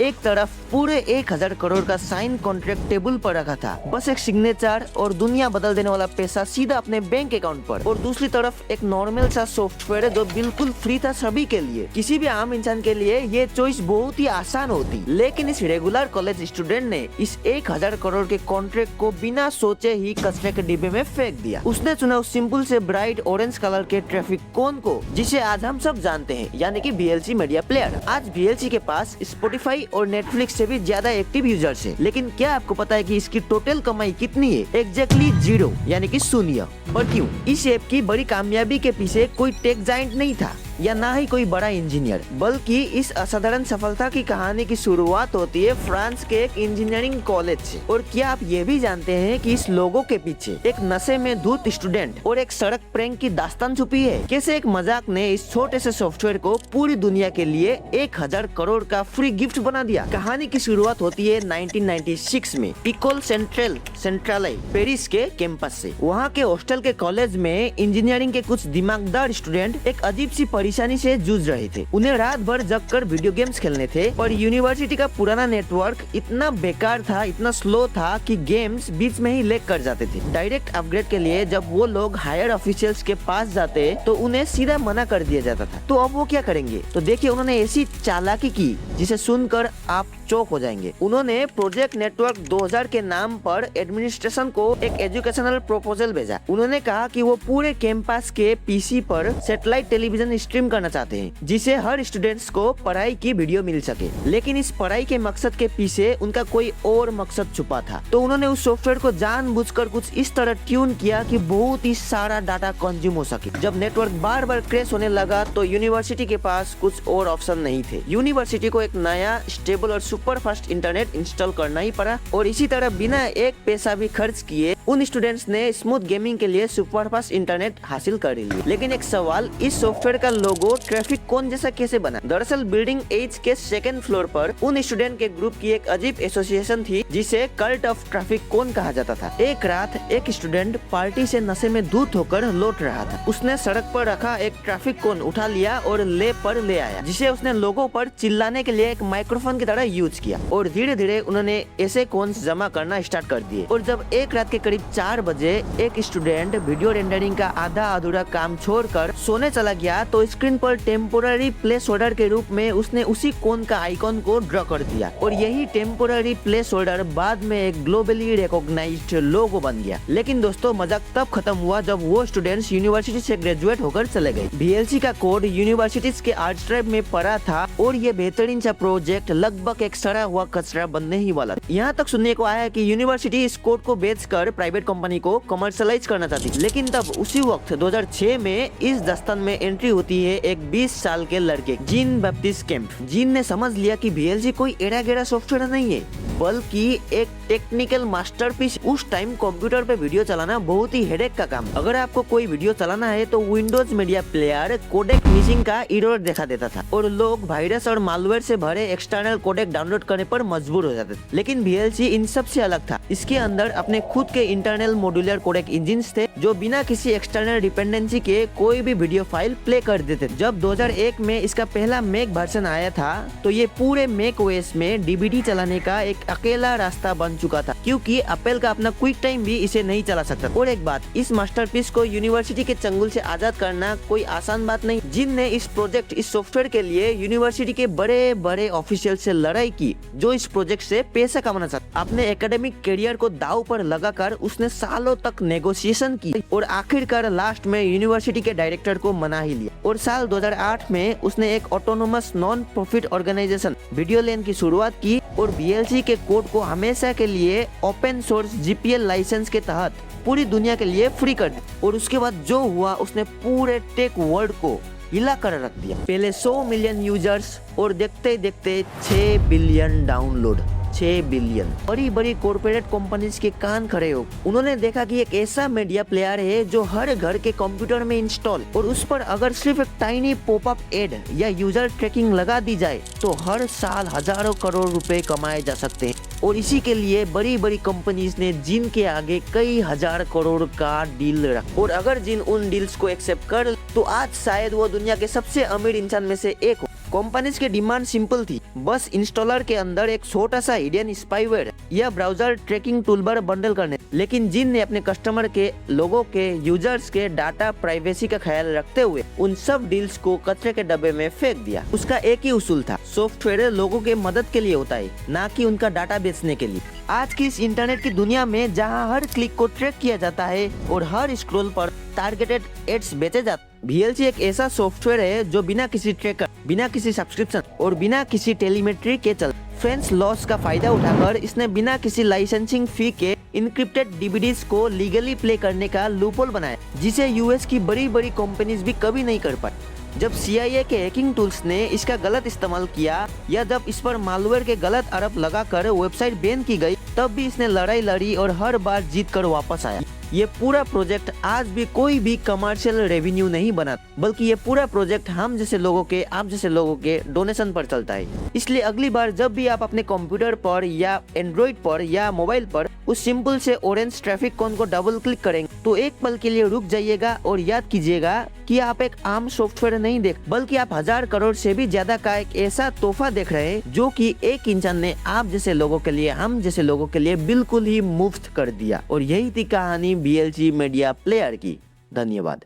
एक तरफ पूरे 1000 करोड़ का साइन कॉन्ट्रैक्ट टेबल पर रखा था, बस एक सिग्नेचर और दुनिया बदल देने वाला पैसा सीधा अपने बैंक अकाउंट पर, और दूसरी तरफ एक नॉर्मल सा सॉफ्टवेयर है जो बिल्कुल फ्री था सभी के लिए। किसी भी आम इंसान के लिए ये चॉइस बहुत ही आसान होती, लेकिन इस रेगुलर कॉलेज स्टूडेंट ने इस 1000 करोड़ के कॉन्ट्रैक्ट को बिना सोचे ही कचरे के डिब्बे में फेंक दिया। उसने चुना उस सिंपल से ब्राइट ऑरेंज कलर के ट्रैफिक कोन को, जिसे आज हम सब जानते हैं, यानी कि VLC मीडिया प्लेयर। आज VLC के पास स्पॉटिफाई और नेटफ्लिक्स से भी ज्यादा एक्टिव यूजर्स है, लेकिन क्या आपको पता है कि इसकी टोटल कमाई कितनी है? एग्जैक्टली 0, यानी कि शून्य। पर क्यों? इस ऐप की बड़ी कामयाबी के पीछे कोई टेक जायंट नहीं था या ना ही कोई बड़ा इंजीनियर, बल्कि इस असाधारण सफलता की कहानी की शुरुआत होती है फ्रांस के एक इंजीनियरिंग कॉलेज से। और क्या आप ये भी जानते हैं कि इस लोगो के पीछे एक नशे में धुत स्टूडेंट और एक सड़क प्रैंक की दास्तान छुपी है? कैसे एक मजाक ने इस छोटे से सॉफ्टवेयर को पूरी दुनिया के लिए 1000 करोड़ का फ्री गिफ्ट बना दिया? कहानी की शुरुआत होती है 1996 में इकोल सेंट्रल पेरिस के कैंपस से। वहाँ के हॉस्टल के कॉलेज में इंजीनियरिंग के कुछ दिमागदार स्टूडेंट एक अजीब सी परेशानी से जूझ रहे थे। उन्हें रात भर जगकर वीडियो गेम्स खेलने थे, पर यूनिवर्सिटी का पुराना नेटवर्क इतना बेकार था, इतना स्लो था कि गेम्स बीच में ही लैग कर जाते थे। डायरेक्ट अपग्रेड के लिए जब वो लोग हायर ऑफिशियल्स के पास जाते तो उन्हें सीधा मना कर दिया जाता था। तो अब वो क्या करेंगे? तो देखिए, उन्होंने ऐसी चालाकी की जिसे सुनकर आप चौंक हो जाएंगे। उन्होंने प्रोजेक्ट नेटवर्क 2000 के नाम पर एडमिनिस्ट्रेशन को एक एजुकेशनल प्रपोजल भेजा। उन्होंने कहा कि वो पूरे कैंपस के पीसी पर सैटेलाइट टेलीविजन स्ट्रीम करना चाहते हैं, जिसे हर स्टूडेंट्स को पढ़ाई की वीडियो मिल सके। लेकिन इस पढ़ाई के मकसद के पीछे उनका कोई और मकसद छुपा था। तो उन्होंने उस सॉफ्टवेयर को जानबूझकर कुछ इस तरह ट्यून किया कि बहुत ही सारा डाटा कंज्यूम हो सके। जब नेटवर्क बार बार क्रैश होने लगा तो यूनिवर्सिटी के पास कुछ और ऑप्शन नहीं थे। यूनिवर्सिटी को एक नया स्टेबल और सुपर फास्ट इंटरनेट इंस्टॉल करना ही पड़ा, और इसी तरह बिना एक पैसा भी खर्च किए उन स्टूडेंट्स ने स्मूथ गेमिंग के लिए सुपर फास्ट इंटरनेट हासिल कर लिया। लेकिन एक सवाल, इस सॉफ्टवेयर का लोगो ट्रैफिक कोन जैसा कैसे बना? दरअसल बिल्डिंग एज के सेकंड फ्लोर पर उन स्टूडेंट के ग्रुप की एक अजीब एसोसिएशन थी जिसे कल्ट ऑफ ट्रैफिक कोन कहा जाता था। एक रात एक स्टूडेंट पार्टी से नशे में धुत होकर लौट रहा था। उसने सड़क पर रखा एक ट्रैफिक कोन उठा लिया और लैब पर ले आया, जिसे उसने लोगों पर चिल्लाने के लिए एक माइक्रोफोन की तरह यूज किया। और धीरे धीरे उन्होंने ऐसे कोन्स जमा करना स्टार्ट कर दिए। और जब एक रात के करीब 4 बजे एक स्टूडेंट वीडियो रेंडरिंग का आधा अधूरा काम छोड़कर सोने चला गया तो स्क्रीन पर टेम्पोररी प्लेस होल्डर के रूप में उसने उसी कोन का आइकॉन को ड्रॉ कर दिया। और यही टेम्पोररी प्लेस होल्डर बाद में एक ग्लोबली रिकॉग्नाइज्ड लोगो बन गया। लेकिन दोस्तों, मजाक तब खत्म हुआ जब वो स्टूडेंट्स यूनिवर्सिटी से ग्रेजुएट होकर चले गए। VLC का कोड यूनिवर्सिटीज के आर्ट ड्राइव में पड़ा था और ये बेहतरीन सा प्रोजेक्ट लगभग एक सड़ा हुआ कचरा बनने ही वाला। यहाँ तक सुनने को आया कि यूनिवर्सिटी इस कोड को बेचकर प्राइवेट कंपनी को कमर्शियलाइज करना चाहती। लेकिन तब उसी वक्त 2006 में इस दास्तान में एंट्री होती है एक 20 साल के लड़के जीन बैप्टिस्ट केम्प। जीन ने समझ लिया कि VLC कोई एड़ा गेड़ा सॉफ्टवेयर नहीं है, बल्कि एक टेक्निकल मास्टरपीस। उस टाइम कंप्यूटर पे वीडियो चलाना बहुत ही हेडेक का काम। अगर आपको कोई वीडियो चलाना है तो Windows Media Player codec missing का एरर दिखा देता था और लोग वायरस और मालवेयर से भरे एक्सटर्नल कोडेक डाउनलोड करने पर मजबूर हो जाते थे। लेकिन VLC इन सब से अलग था। इसके अंदर अपने खुद के इंटरनल मॉड्यूलर कोडेक इंजिन्स थे जो बिना किसी एक्सटर्नल डिपेंडेंसी के कोई भी वीडियो फाइल प्ले कर देते थे। जब 2001 में इसका पहला मैक वर्जन आया था तो ये पूरे मैक ओएस में DVD चलाने का एक अकेला रास्ता बन चुका था, क्योंकि एप्पल का अपना क्विक टाइम भी इसे नहीं चला सकता। और एक बात, इस मास्टरपीस को यूनिवर्सिटी के चंगुल से आजाद करना कोई आसान बात नहीं। जिन ने इस प्रोजेक्ट, इस सॉफ्टवेयर के लिए यूनिवर्सिटी के बड़े बड़े ऑफिशियल से लड़ाई की जो इस प्रोजेक्ट से पैसा कमाना चाहता। अपने एकेडमिक करियर को दाव पर लगाकर उसने सालों तक नेगोशिएशन की और आखिरकार लास्ट में यूनिवर्सिटी के डायरेक्टर को मना ही लिया। और साल 2008 में उसने एक ऑटोनोमस नॉन प्रॉफिट ऑर्गेनाइजेशन वीडियोलैन की शुरुआत की और VLC के कोड को हमेशा के लिए ओपन सोर्स GPL लाइसेंस के तहत पूरी दुनिया के लिए फ्री कर दिया। और उसके बाद जो हुआ, उसने पूरे टेक वर्ल्ड को हिला कर रख दिया। पहले 100 मिलियन यूजर्स और देखते देखते 6 बिलियन डाउनलोड। 6 बिलियन। बड़ी बड़ी कॉर्पोरेट कंपनीज के कान खड़े हो। उन्होंने देखा कि एक ऐसा मीडिया प्लेयर है जो हर घर के कंप्यूटर में इंस्टॉल, और उस पर अगर सिर्फ एक टाइनी पॉपअप एड या यूजर ट्रैकिंग लगा दी जाए तो हर साल हजारों करोड़ रुपए कमाए जा सकते हैं। और इसी के लिए बड़ी बड़ी कंपनीज ने जिन के आगे कई हजार करोड़ का डील रखा। और अगर जिन उन डील्स को एक्सेप्ट कर तो आज शायद वो दुनिया के सबसे अमीर इंसान में से एक हो। कंपनीज की डिमांड सिंपल थी, बस इंस्टॉलर के अंदर एक छोटा सा हिडन स्पाईवेयर या ब्राउजर ट्रैकिंग टूलबार बंडल करने। लेकिन जिन ने अपने कस्टमर के, लोगों के, यूजर्स के डाटा प्राइवेसी का ख्याल रखते हुए उन सब डील्स को कचरे के डब्बे में फेंक दिया। उसका एक ही उसूल था, सॉफ्टवेयर लोगों के मदद के लिए होता है, ना कि उनका डाटा बेचने के लिए। आज की इस इंटरनेट की दुनिया में जहां हर क्लिक को ट्रैक किया जाता है और हर स्क्रॉल पर टारगेटेड एड्स बेचे जाते, VLC एक ऐसा सॉफ्टवेयर है जो बिना किसी ट्रैकर, बिना किसी सब्सक्रिप्शन और बिना किसी टेलीमेट्री के चल। फ्रेंड्स लॉस का फायदा उठाकर इसने बिना किसी लाइसेंसिंग फी के इनक्रिप्टेड डीवीडीज को लीगली प्ले करने का लूपहोल बनाया, जिसे यूएस की बड़ी बड़ी कंपनीज भी कभी नहीं कर पाई। जब CIA के हैकिंग टूल्स ने इसका गलत इस्तेमाल किया या जब इस पर मालवेयर के गलत आरोप लगाकर वेबसाइट बैन की गई, तब भी इसने लड़ाई लड़ी और हर बार जीत कर वापस आया। ये पूरा प्रोजेक्ट आज भी कोई भी कमर्शियल रेवेन्यू नहीं बना, बल्कि ये पूरा प्रोजेक्ट हम जैसे लोगों के, आप जैसे लोगों के डोनेशन पर चलता है। इसलिए अगली बार जब भी आप अपने कंप्यूटर पर या एंड्रॉइड पर या मोबाइल पर उस सिंपल से ऑरेंज ट्रैफिक कॉन को डबल क्लिक करेंगे तो एक पल के लिए रुक जाइएगा और याद कीजिएगा कि आप एक आम सॉफ्टवेयर नहीं देख, बल्कि आप 1000 करोड़ से भी ज्यादा का एक ऐसा तोहफा देख रहे हैं जो कि एक इंसान ने आप जैसे लोगों के लिए, हम जैसे लोगों के लिए बिल्कुल ही मुफ्त कर दिया। और यही थी कहानी VLC मीडिया प्लेयर की। धन्यवाद।